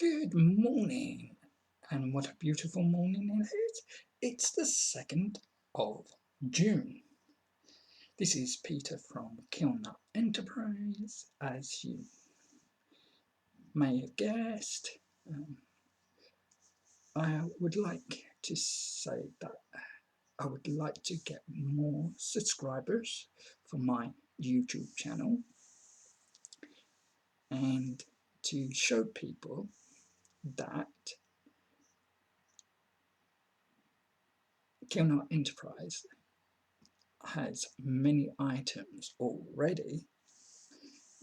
Good morning, and what a beautiful morning it is. It's the 2nd of June. This is Peter from KILNER Enterprise. As you may have guessed, I would like to say that I would like to get more subscribers for my YouTube channel and to show people that KILNER Enterprise has many items already,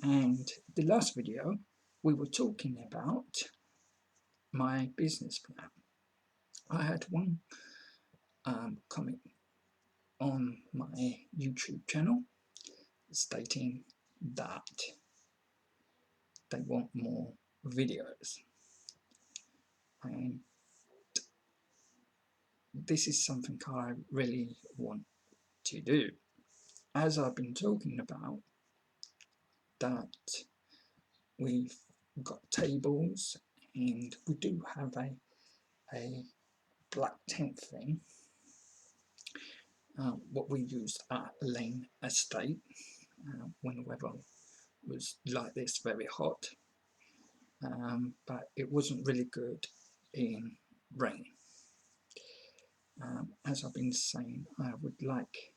and the last video we were talking about my business plan. I had one comment on my YouTube channel stating that they want more videos, and this is something I really want to do. As I've been talking about, that we've got tables and we do have a black tent thing, what we used at Lane Estate when the weather was like this, very hot, but it wasn't really good in rain. As I've been saying, I would like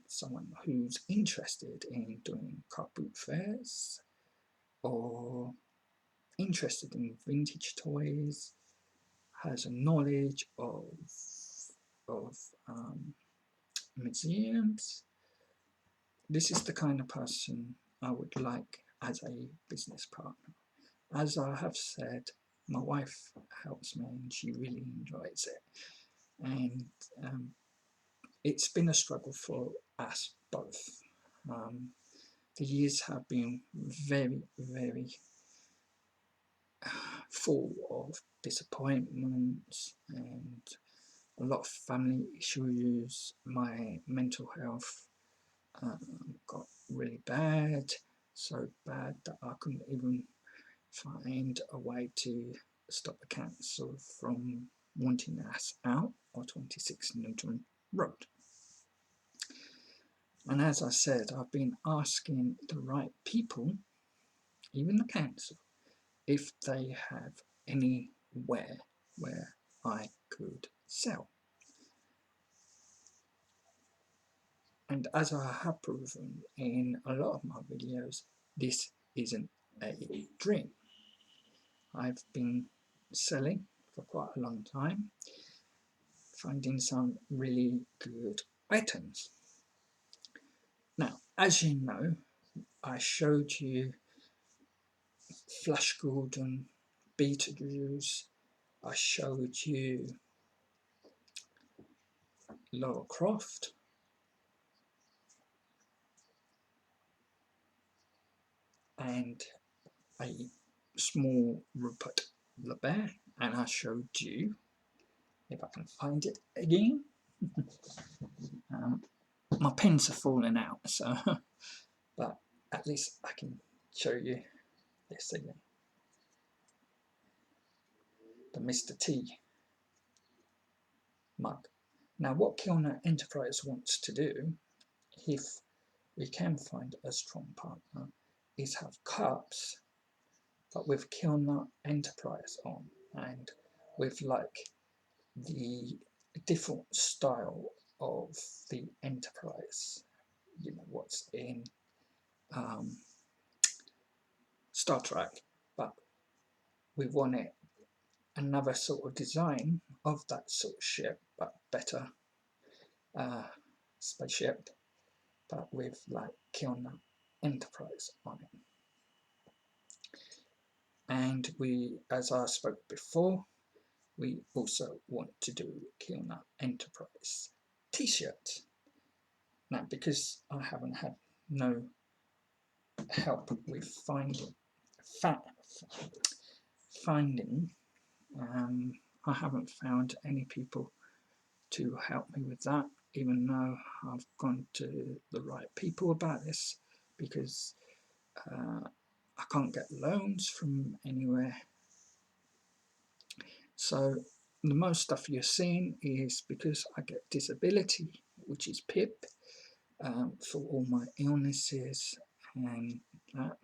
someone who's interested in doing car boot fairs or interested in vintage toys, has a knowledge of museums. This is the kind of person I would like as a business partner. As I have said, my wife helps me and she really enjoys it, and it's been a struggle for us both. The years have been very full of disappointments and a lot of family issues. My mental health got really bad, so bad that I couldn't even find a way to stop the council from wanting us out of 26 Newton Road. And as I said, I've been asking the right people, even the council, if they have anywhere where I could sell. And as I have proven in a lot of my videos, this isn't a dream. I've been selling for quite a long time, finding some really good items. Now, as you know, I showed you Flash Gordon, Beetlejuice, I showed you Lara Croft, and a small Rupert the Bear, and I showed you, if I can find it again, my pens are falling out, so but at least I can show you this again, the Mr. T mug. Now what KILNER Enterprise wants to do, if we can find a strong partner, is have cups but with KILNER Enterprise on, and with like the different style of the Enterprise, you know, what's in Star Trek, but we want it another sort of design of that sort of ship, but better spaceship, but with like KILNER Enterprise on it. And we, as I spoke before, we also want to do KILNER Enterprise t-shirt. Now, because I haven't had no help with finding, I haven't found any people to help me with that, even though I've gone to the right people about this, because I can't get loans from anywhere. So the most stuff you're seeing is because I get disability, which is PIP, for all my illnesses and that.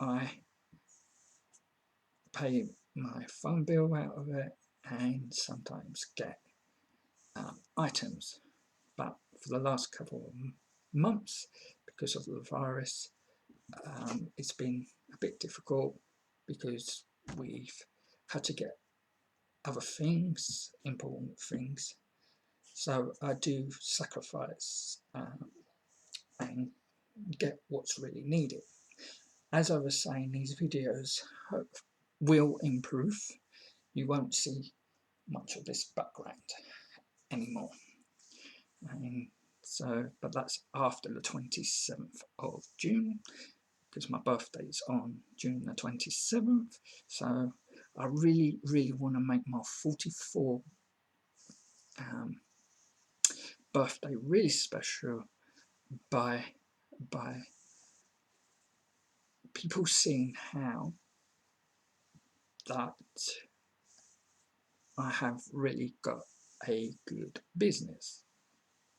I pay my phone bill out of it and sometimes get items. But for the last couple of months, because of the virus, it's been a bit difficult because we've had to get other things, important things. So I do sacrifice and get what's really needed. As I was saying, these videos will improve. You won't see much of this background anymore. And so, but that's after the 27th of June, because my birthday is on June the 27th. So I really want to make my 44th birthday really special by people seeing how that I have really got a good business.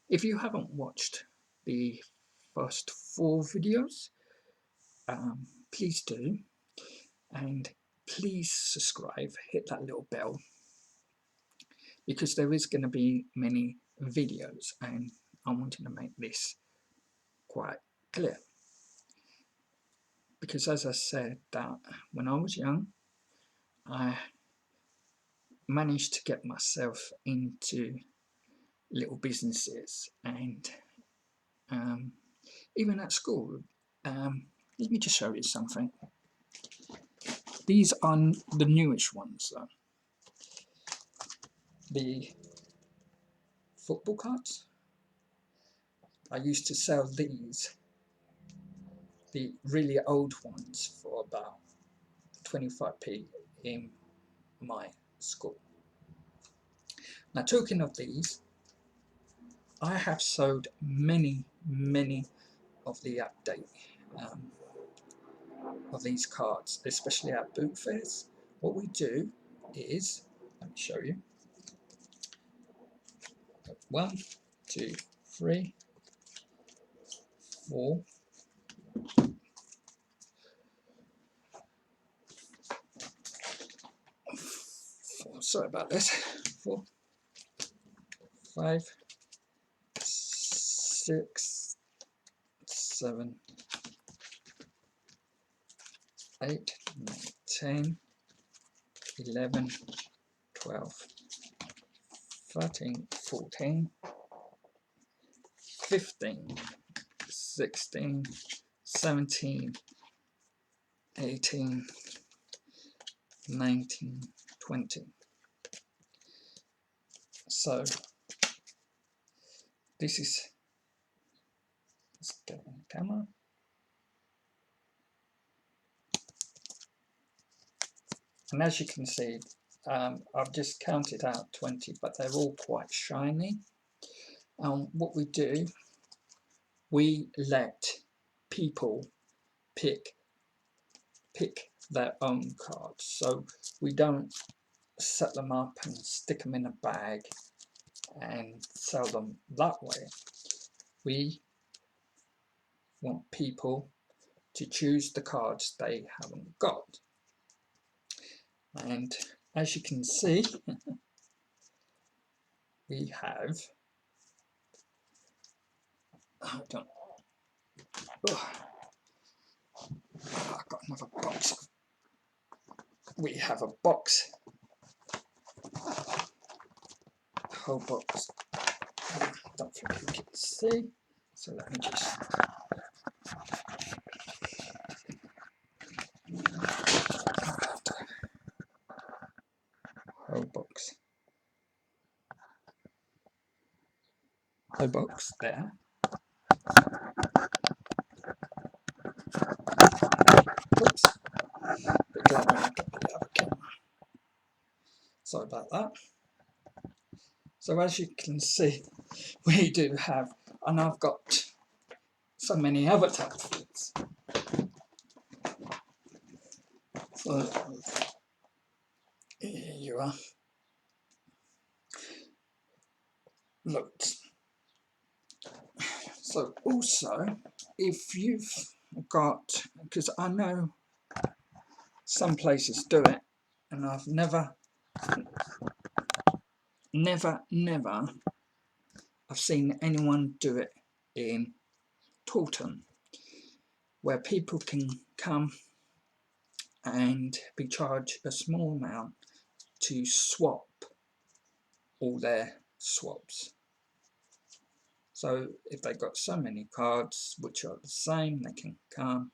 If you haven't watched the first 4 videos, please do, and please subscribe, hit that little bell, because there is going to be many videos and I wanted to make this quite clear. Because as I said, that when I was young, I managed to get myself into little businesses, and even at school. Let me just show you something. These are the newish ones though. The football cards. I used to sell these, the really old ones, for about 25p in my school. Now, talking of these, I have sold many of the update of these cards, especially at boot fairs. What we do is, let me show you. 1, 2, 3, 4. Sorry about this. 4, 5, 6, 7, 8, 9, 10, 11, 12, 13, 14, 15, 16, 17, 18, 19, 20. So this is, let's get on the camera. And as you can see, I've just counted out 20, but they're all quite shiny. What we do, we let people pick their own cards. So we don't set them up and stick them in a bag and sell them that way. We want people to choose the cards they haven't got. And as you can see, we have, hold on, I've got another box. We have a box, whole box. Don't think you can see, so let me just whole box there. Oops, because when I get the other camera. Sorry about that. So as you can see, we do have, and I've got so many other types of things. Here you are. Look. So also, if you've got, because I know some places do it, and I've never, I've seen anyone do it in Taunton, where people can come and be charged a small amount to swap all their swaps. So if they've got so many cards which are the same, they can come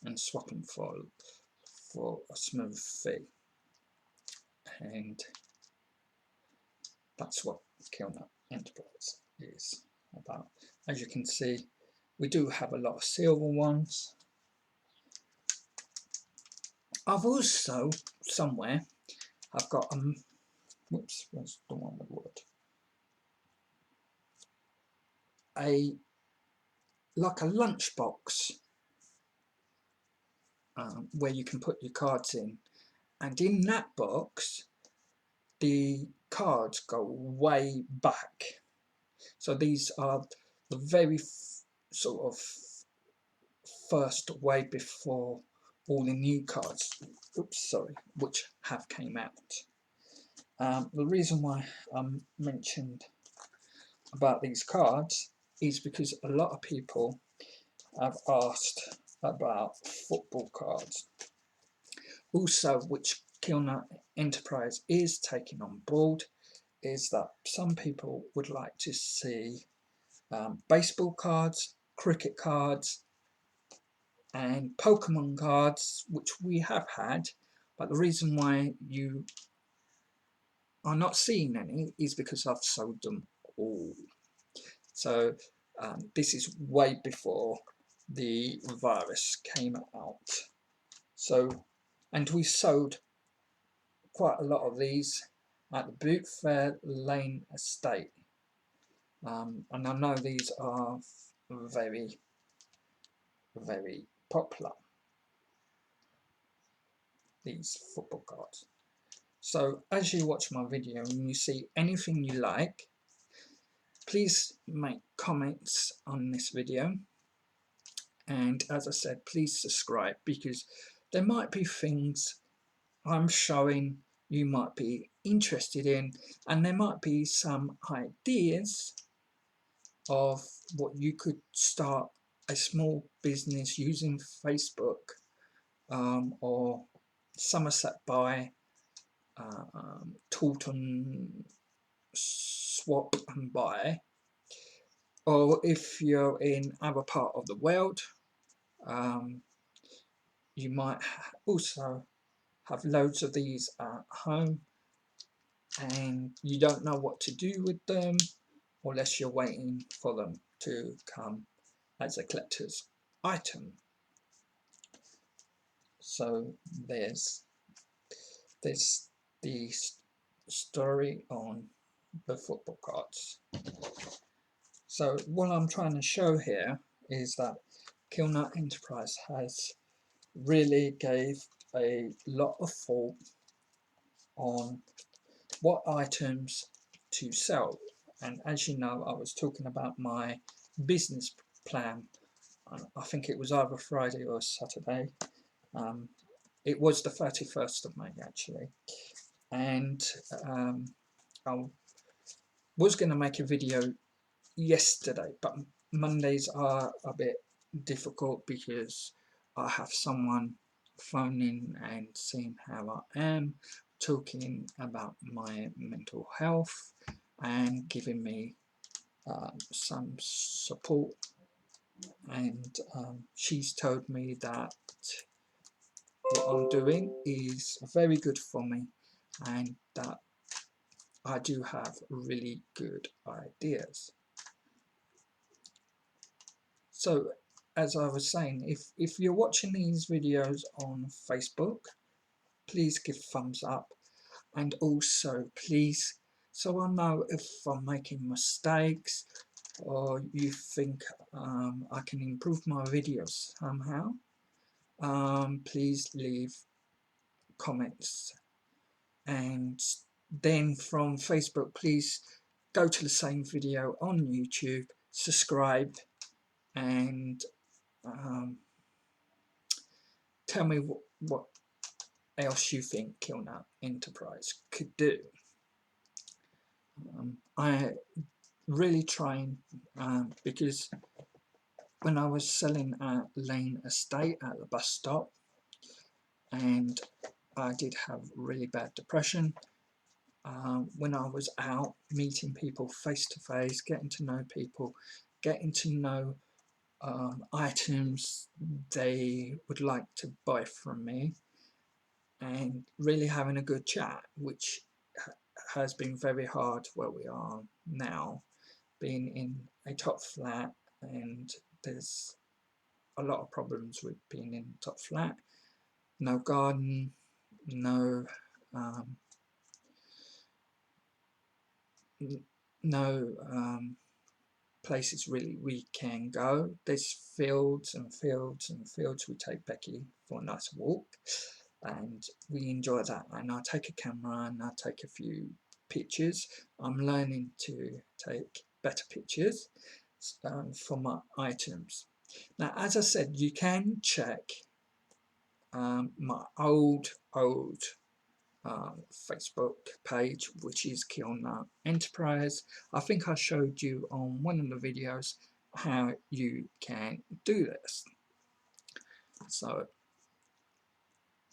and swap them for a smooth fee. And that's what KILNER Enterprise is about. As you can see, we do have a lot of silver ones. I've also somewhere I've got whoops, where's the one with wood? Like a lunchbox where you can put your cards in, and in that box the cards go way back. So these are the very sort of first, way before all the new cards, which have came out. The reason why I mentioned about these cards is because a lot of people have asked about football cards. Also, which KILNER Enterprise is taking on board, is that some people would like to see baseball cards, cricket cards, and Pokemon cards, which we have had, but the reason why you are not seeing any is because I've sold them all. So this is way before the virus came out. So, and we sold quite a lot of these at the Bootfair Lane estate. And I know these are very, very popular, these football cards. So as you watch my video and you see anything you like, please make comments on this video, and as I said, please subscribe, because there might be things I'm showing you might be interested in, and there might be some ideas of what you could start a small business using Facebook or Somerset Buy, Taunton Swap and Buy, or if you're in other part of the world, you might also have loads of these at home and you don't know what to do with them, unless you're waiting for them to come as a collector's item. So there's the story on the football cards. So what I'm trying to show here is that KILNER Enterprise has really gave a lot of thought on what items to sell. And as you know, I was talking about my business plan. I think it was either Friday or Saturday. It was the 31st of May actually, and I was going to make a video yesterday, but Mondays are a bit difficult because I have someone phoning and seeing how I am, talking about my mental health and giving me some support, and she's told me that what I'm doing is very good for me and that I do have really good ideas. So as I was saying, if you're watching these videos on Facebook, please give thumbs up, and also please, so I know if I'm making mistakes or you think I can improve my videos somehow, please leave comments, and then from Facebook, please go to the same video on YouTube, subscribe, and tell me what else you think KILNER Enterprise could do. I really trying, because when I was selling at Lane Estate at the bus stop, and I did have really bad depression, when I was out meeting people face to face, getting to know people, getting to know items they would like to buy from me, and really having a good chat, which has been very hard where we are now, being in a top flat, and there's a lot of problems with being in a top flat. No garden, no places really we can go. There's fields and fields and fields. We take Becky for a nice walk and we enjoy that, and I take a camera and I take a few pictures. I'm learning to take better pictures for my items. Now, as I said, you can check my old Facebook page, which is KILNER Enterprise. I think I showed you on one of the videos how you can do this. So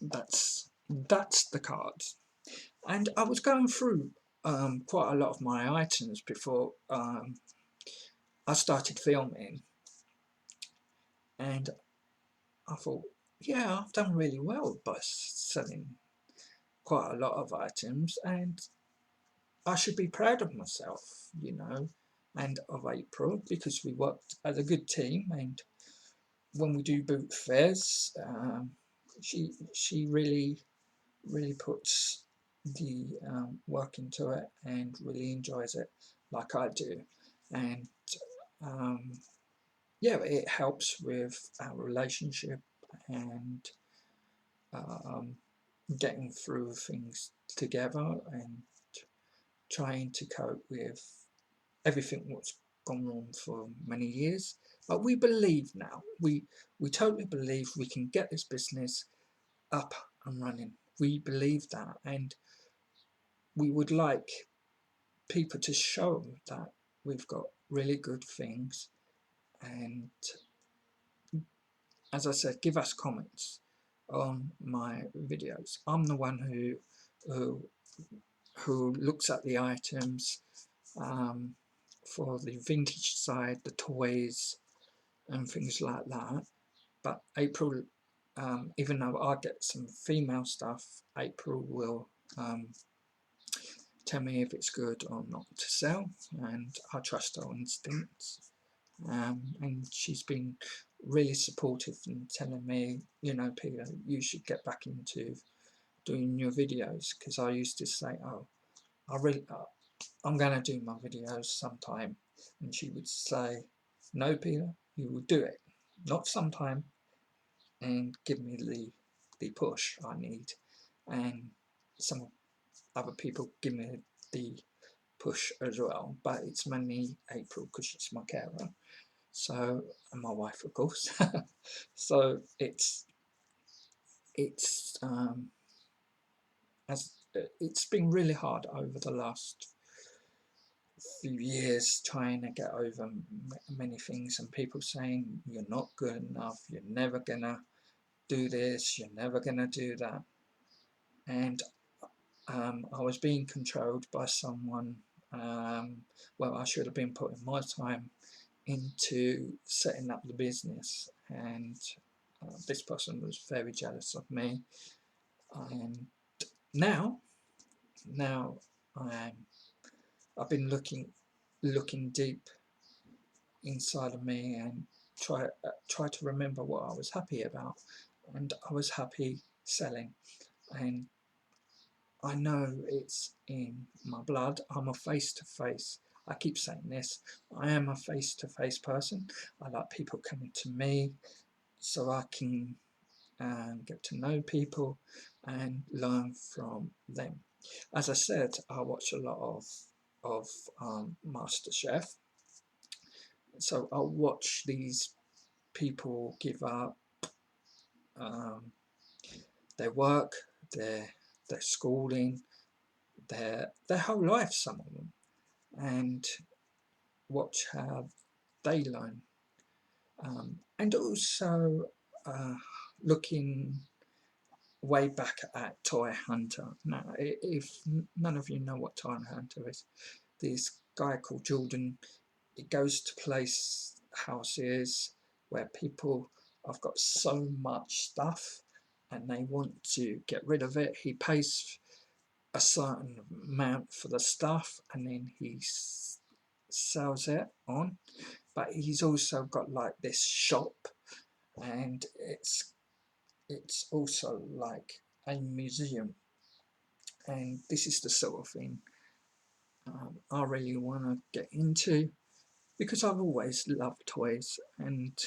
that's the cards. And I was going through quite a lot of my items before I started filming, and I thought, yeah, I've done really well by selling quite a lot of items, and I should be proud of myself, you know, and of April, because we worked as a good team. And when we do boot fairs, she really puts the work into it and really enjoys it like I do. And yeah, it helps with our relationship and getting through things together and trying to cope with everything what's gone wrong for many years. But we believe now, we totally believe we can get this business up and running. We believe that, and we would like people to show that we've got really good things. And as I said, give us comments on my videos. I'm the one who looks at the items for the vintage side, the toys and things like that. But April, even though I get some female stuff, April will tell me if it's good or not to sell, and I trust her instincts. And she's been really supportive and telling me, you know, Peter, you should get back into doing your videos, because I used to say, oh, I'm going to do my videos sometime, and she would say, no, Peter, you will do it, not sometime, and give me the push I need. And some other people give me the push as well, but it's mainly April because she's my carer, so, and my wife, of course. So it's been really hard over the last few years trying to get over many things, and people saying you're not good enough, you're never gonna do this, you're never gonna do that. And I was being controlled by someone. Well, I should have been putting my time into setting up the business, and this person was very jealous of me. And now I've been looking deep inside of me and try to remember what I was happy about, and I was happy selling. And I know it's in my blood. I'm a face-to-face. I keep saying this. I am a face-to-face person. I like people coming to me so I can and get to know people and learn from them. As I said, I watch a lot of MasterChef, so I'll watch these people give up um, their work, their schooling, their whole life, some of them, and watch how they learn, and also looking way back at Toy Hunter. Now, if none of you know what Toy Hunter is, this guy called Jordan, he goes to place houses where people have got so much stuff and they want to get rid of it. He pays a certain amount for the stuff and then he sells it on. But he's also got like this shop, and it's also like a museum, and this is the sort of thing I really want to get into, because I've always loved toys, and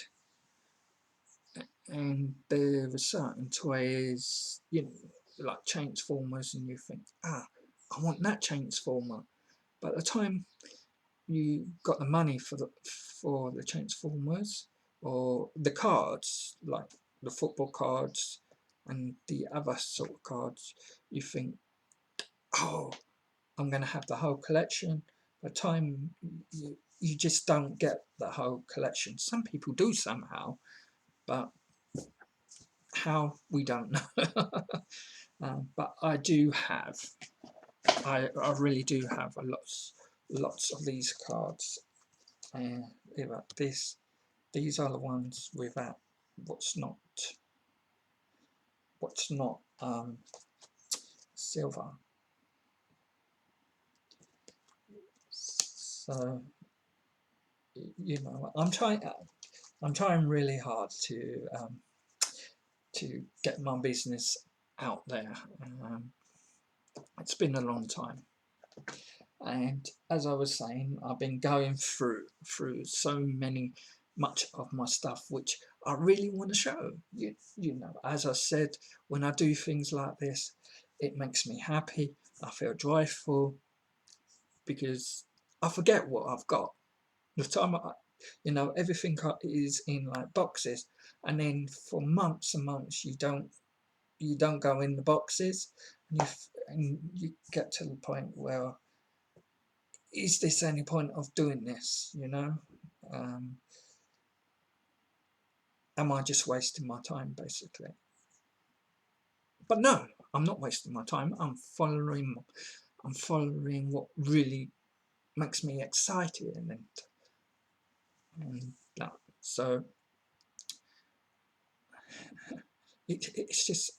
there are certain toys, you know, like Transformers, and you think, I want that Transformer. By the time you got the money for the Transformers or the cards, like the football cards and the other sort of cards, you think, oh, I'm going to have the whole collection. By the time you just don't get the whole collection. Some people do somehow, but how, we don't know. But I do have, I really do have lots of these cards. These are the ones without what's not silver. So, you know, I'm trying really hard to get my business out there. It's been a long time, and as I was saying, I've been going through so much of my stuff which I really want to show. You know, as I said, when I do things like this, it makes me happy. I feel joyful because I forget what I've got. The time you know, everything is in like boxes, and then for months and months you don't go in the boxes, and you get to the point where, is this any point of doing this, you know? Am I just wasting my time, basically? But no, I'm not wasting my time. I'm following what really makes me excited, and that. So it's just,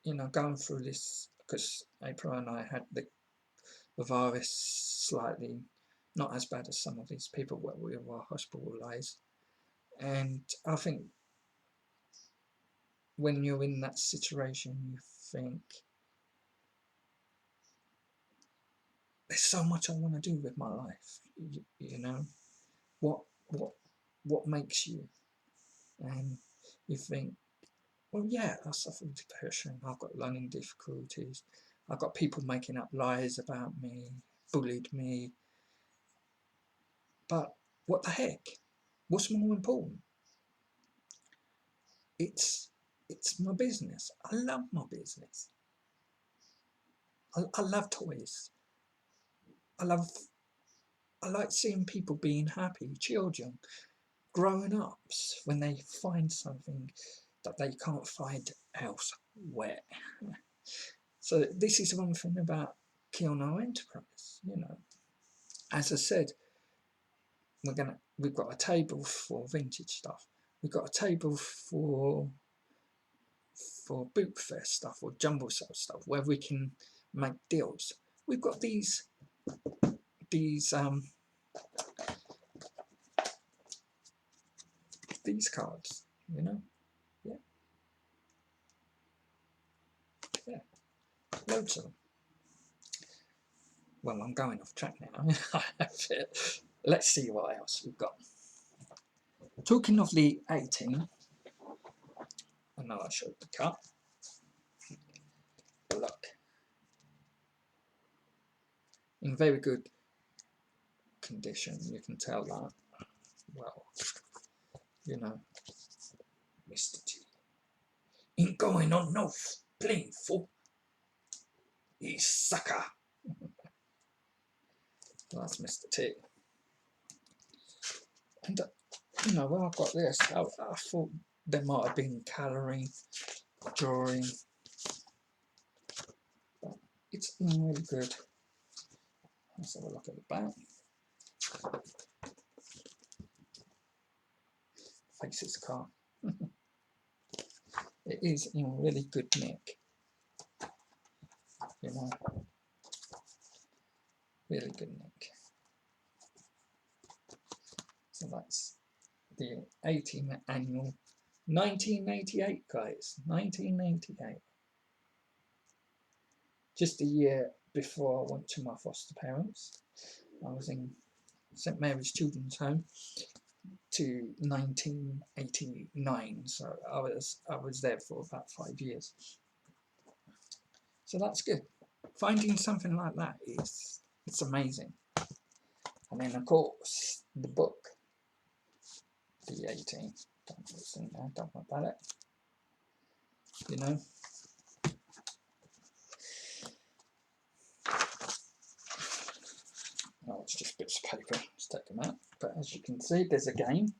you know, going through this, because April and I had the virus slightly not as bad as some of these people where we were hospitalized, and I think when you're in that situation, you think, there's so much I want to do with my life. You know, what makes you? And you think, well, yeah, I suffer with depression. I've got learning difficulties. I've got people making up lies about me, bullied me. But what the heck? What's more important? It's my business. I love my business. I love toys. I like seeing people being happy, children, growing ups, when they find something that they can't find elsewhere. So this is one thing about KILNER Enterprise. You know, as I said, we've got a table for vintage stuff. We've got a table for boot fair stuff or jumble sale stuff where we can make deals. We've got these cards, you know. Yeah, loads of them. Well, I'm going off track now. Let's see what else we've got. Talking of the 18, I know I showed the cut, but look, in very good condition, you can tell that. Well, you know, Mr. T ain't going on no plane, fool. He's sucker. That's Mr. T. And you know, when I got this, I thought there might have been colouring, drawing, but it's really good. Let's have a look at the back. Faces car. It is in really good nick. You know, really good nick. So that's the 18th annual, 1988, guys, 1988. Just a year before I went to my foster parents. I was in St Mary's Children's Home to 1989, so I was there for about 5 years. So that's good. Finding something like that it's amazing. And then of course the book, the 18. Don't listen now, don't worry about it. You know. Oh, it's just bits of paper. Let's take them out. But as you can see, there's a game.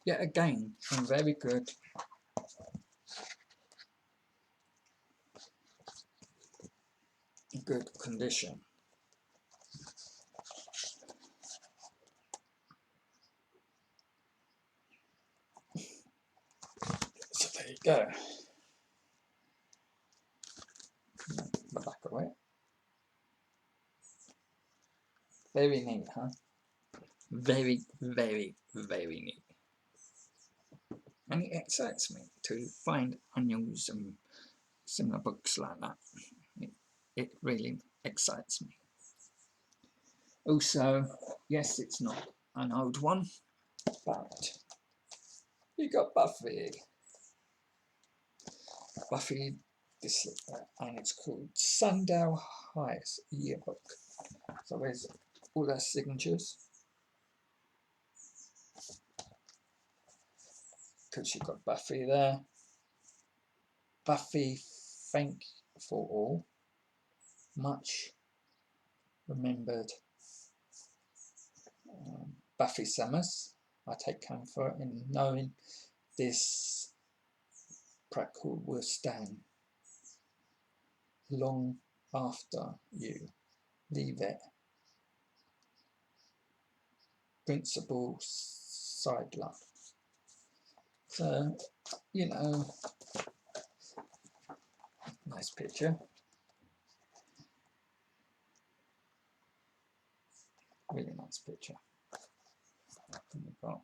Yet again, in very good condition. So there you go. The back of it. Very neat, huh? Very, very, very neat. And it excites me to find unused and similar books like that. It really excites me. Also, yes, it's not an old one, but you got Buffy. Buffy, this, and it's called Sundale High's Yearbook. So there's all their signatures. Because you've got Buffy there. Buffy, thank for all. Much remembered. Buffy Summers. I take comfort in knowing this practical will stand long after you leave it. Principal side love. So, you know, nice picture. Really nice picture. And we've got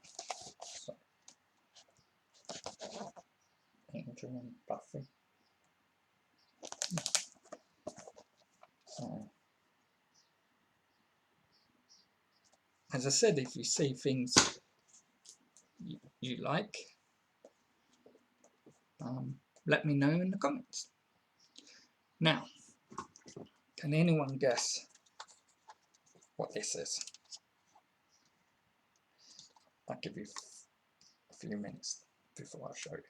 Angel and Buffy. So, as I said, if you see things you like, let me know in the comments. Now, can anyone guess what this is? I'll give you a few minutes before I show you.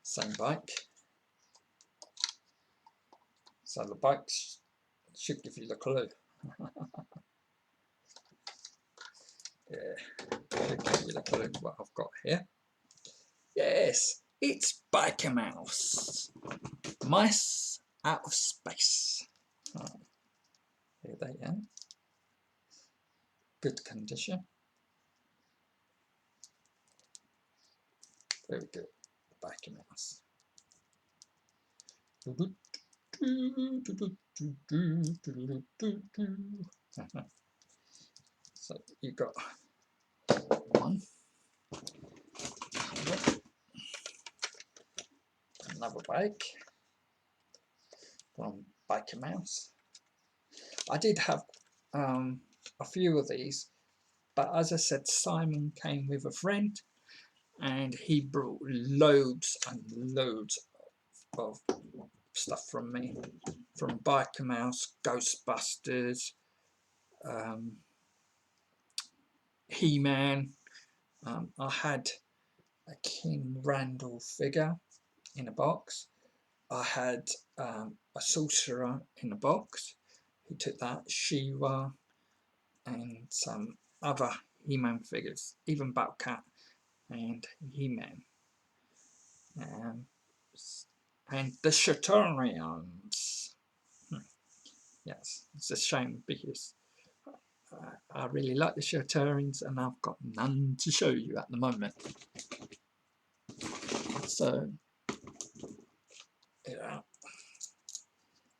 Same bike. So the bikes should give you the clue. Yeah, should give you the clue what I've got here. Yes, it's Biker Mouse. Mice out of space. Oh, here they are. Good condition. Very good. Biker Mouse. So you got one, another bike from Biker Mouse. I did have a few of these, but as I said, Simon came with a friend and he brought loads and loads of stuff from me, from Biker Mouse, Ghostbusters, He-Man. I had a King Randall figure in a box. I had a sorcerer in a box. He took that, She-Ra, and some other He-Man figures, even Batcat and He-Man. And the Shatorians. Yes, it's a shame because I really like the Shatorians and I've got none to show you at the moment. So, yeah,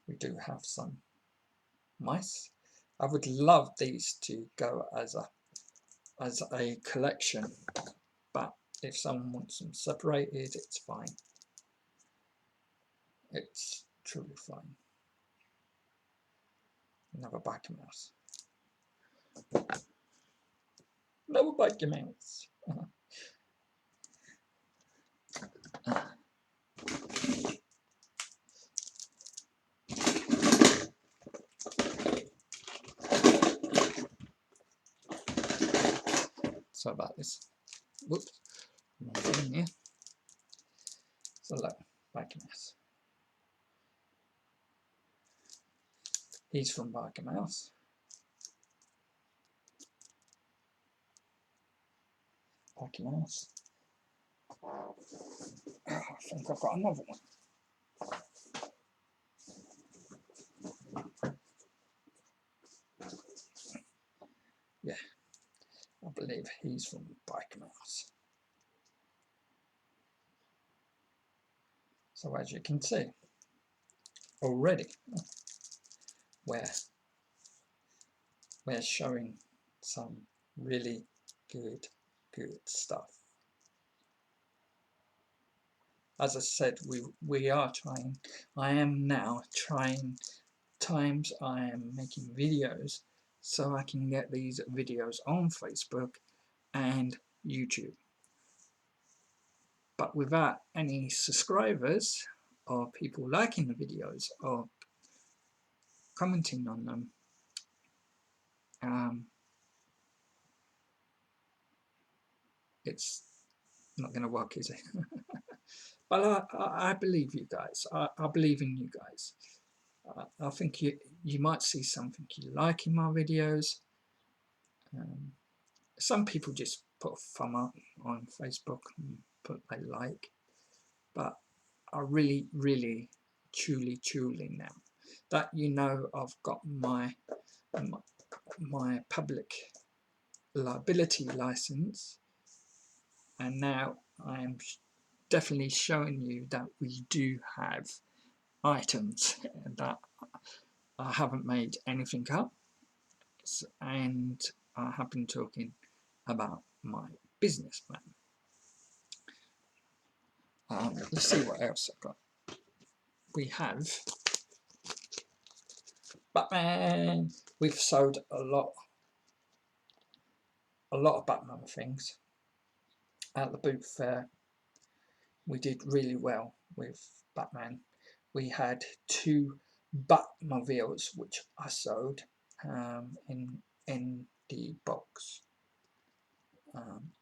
we do have some mice. I would love these to go as a collection, but if someone wants them separated, it's fine. It's truly fine. Another Biker Mouse. Another Biker Mouse. Sorry about this. Whoops. In here. So look, Biker Mouse. He's from Biker Mouse. Biker Mouse. Oh, I think I've got another one. Yeah, I believe he's from Biker Mouse. So as you can see, already we're showing some really good stuff. As I said, we are trying. I am now trying times I am making videos so I can get these videos on Facebook and YouTube. But without any subscribers or people liking the videos or commenting on them, it's not going to work, is it? But I believe you guys. I believe in you guys. I think you might see something you like in my videos. Some people just put a thumb up on Facebook and put I like, but I really, truly now that you know I've got my public liability license, and now I am definitely showing you that we do have items that I haven't made anything up, and I have been talking about my business plan. Let's see what else I've got. We have Batman. We've sold a lot of Batman things at the boot fair. We did really well with Batman. We had 2 Batmobiles which I sold in the box.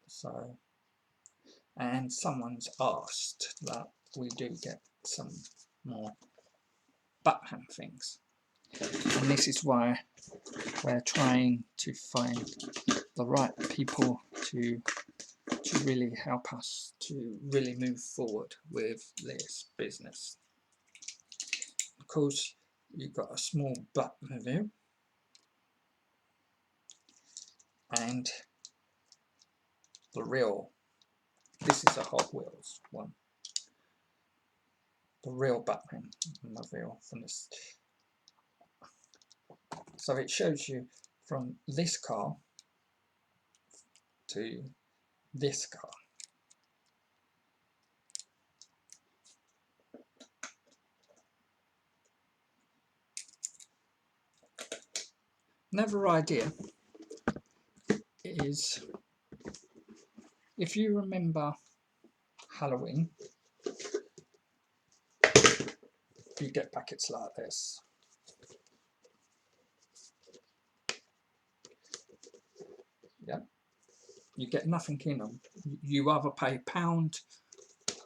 So, and someone's asked that we do get some more Batman things, and this is why we're trying to find the right people to really help us to really move forward with this business. Of course, you've got a small Batmobile and the real, this is a Hot Wheels one, the real Batman mobile from this. So it shows you from this car to this car. Another idea is, if you remember Halloween, you get packets like this. Yeah, you get nothing in them. You either pay £1,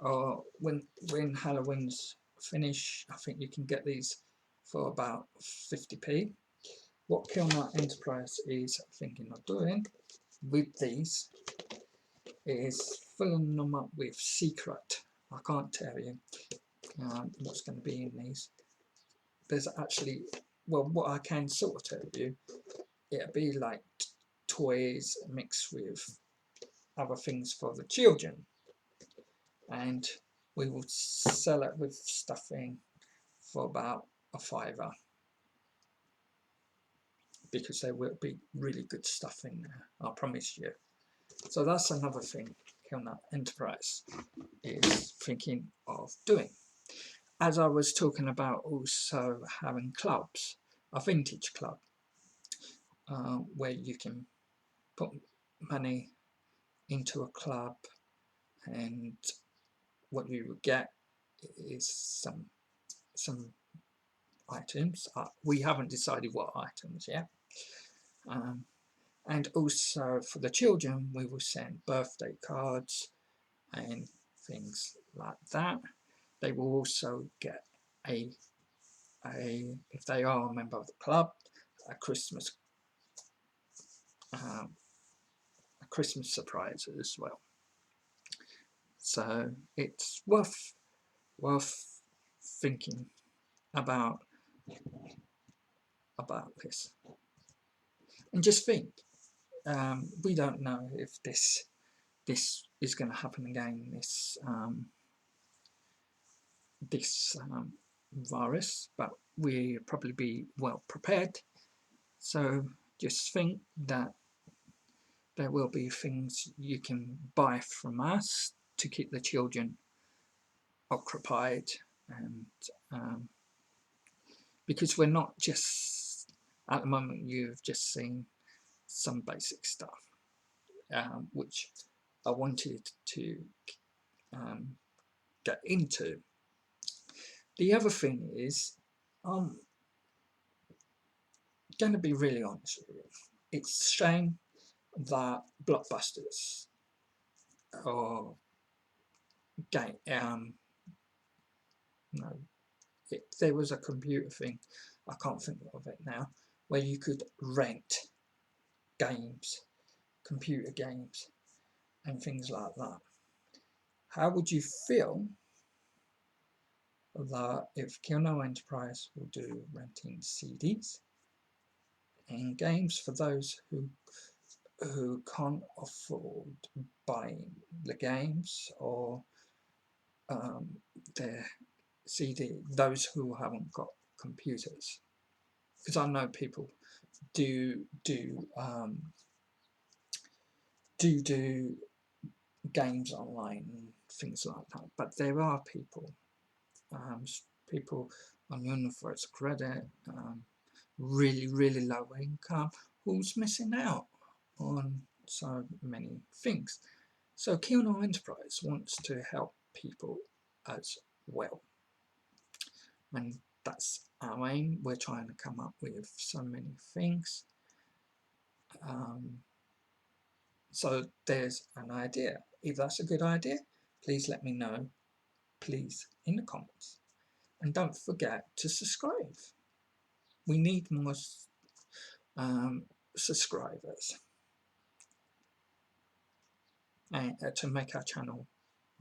or when Halloween's finish, I think you can get these for about 50p. What KILNER Enterprise is thinking of doing with these is filling them up with secret. I can't tell you what's going to be in these. There's actually, well, what I can sort of tell you, it'll be like toys mixed with other things for the children, and we will sell it with stuffing for about a £5, because there will be really good stuff in there, I promise you. So that's another thing KILNER Enterprise is thinking of doing. As I was talking about also having clubs, a vintage club, where you can put money into a club, and what you would get is some items. We haven't decided what items yet. And also for the children, we will send birthday cards and things like that. They will also get if they are a member of the club, a Christmas surprise as well. So it's worth thinking about this. And just think, we don't know if this is going to happen again, this virus, but we'll probably be well prepared. So just think that there will be things you can buy from us to keep the children occupied, and because we're not just, at the moment you've just seen some basic stuff, which I wanted to get into. The other thing is, I'm going to be really honest with you, it's a shame that blockbusters or there was a computer thing, I can't think of it now, where you could rent games, computer games and things like that. How would you feel that if KILNER Enterprise will do renting CDs and games for those who can't afford buying the games, or their CD, those who haven't got computers? Because I know people do games online and things like that, but there are people on universal credit, really low income, who's missing out on so many things. So KILNER Enterprise wants to help people as well, and that's our aim. We're trying to come up with so many things. So there's an idea. If that's a good idea, please let me know, please, in the comments. And don't forget to subscribe. We need more subscribers, and to make our channel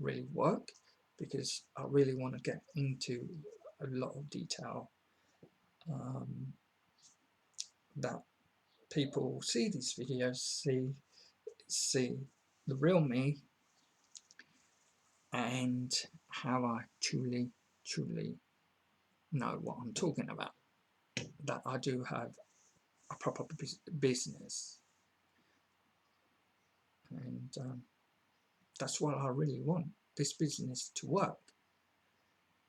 really work, because I really want to get into a lot of detail, that people see these videos, see the real me, and how I truly know what I'm talking about, that I do have a proper business, and that's what I really want, this business to work.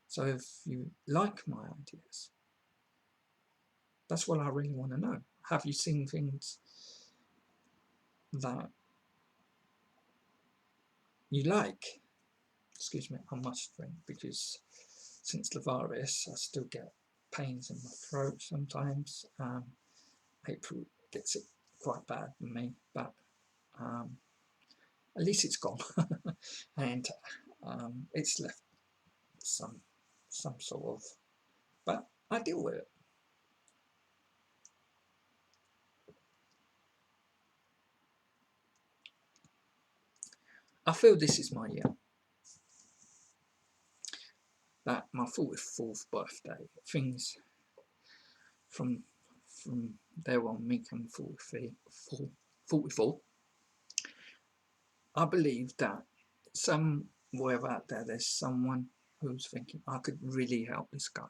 So if you like my ideas, that's what I really want to know. have you seen things that you like? Excuse me, I must drink because since the virus I still get pains in my throat sometimes. April gets it quite bad for me, but at least it's gone. And it's left some sort of, but I deal with it. I feel this is my year. That my 44th birthday. Things from there on making 44. I believe that somewhere out there's someone who's thinking, I could really help this guy.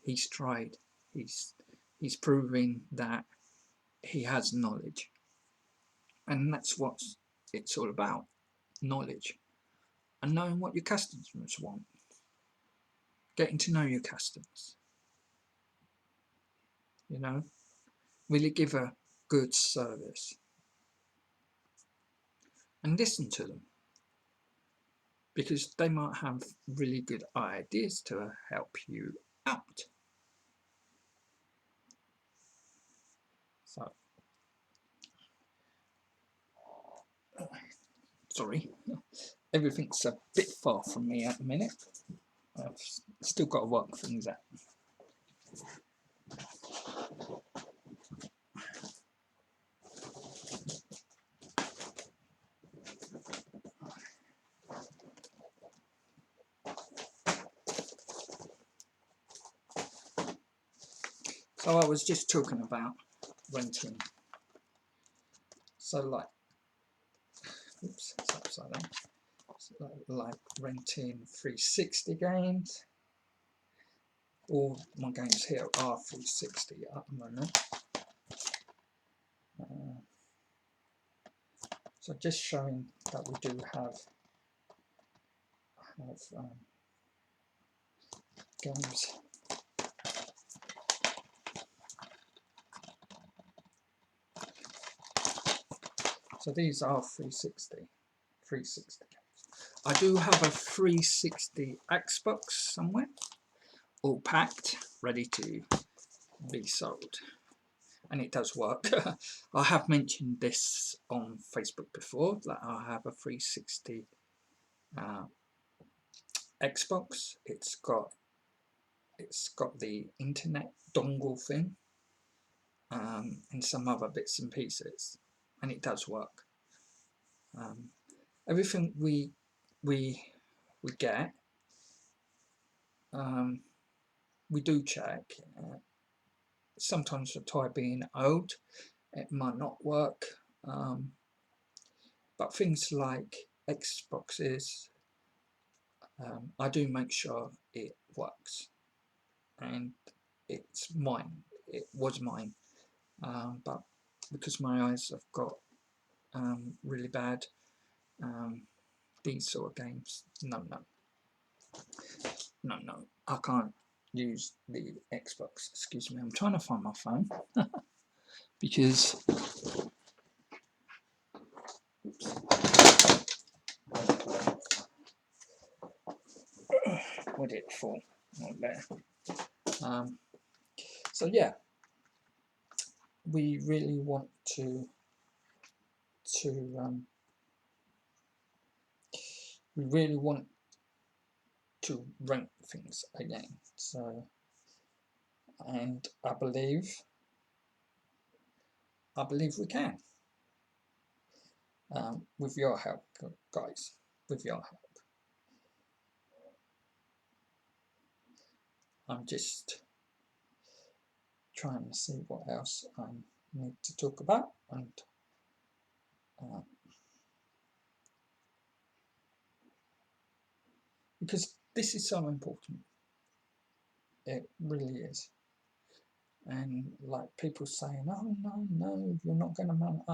He's tried. He's proving that he has knowledge, and that's what it's all about: knowledge and knowing what your customers want, getting to know your customers. You know, really give a good service and listen to them, because they might have really good ideas to help you out. So, sorry, everything's a bit far from me at the minute. I've still got to work things out. So I was just talking about renting. So like, oops, it's upside down. So like renting 360 games. All my games here are 360 at the moment. So just showing that we do have games. So these are 360 games. I do have a 360 Xbox somewhere, all packed, ready to be sold. And it does work. I have mentioned this on Facebook before, that I have a 360 Xbox. It's got the internet dongle thing, and some other bits and pieces, and it does work. Everything we get, we do check. Sometimes the toy being old, it might not work, but things like Xboxes, I do make sure it works, and it's mine. It was mine, but because my eyes have got really bad, these sort of games, no, I can't use the Xbox. Excuse me, I'm trying to find my phone because where did it fall? Not there. So yeah, we really want to rent things again. So, and I believe we can, with your help, guys. With your help, I'm just trying to see what else I need to talk about, and because this is so important, it really is. And like people saying, oh no, you're not going to mount up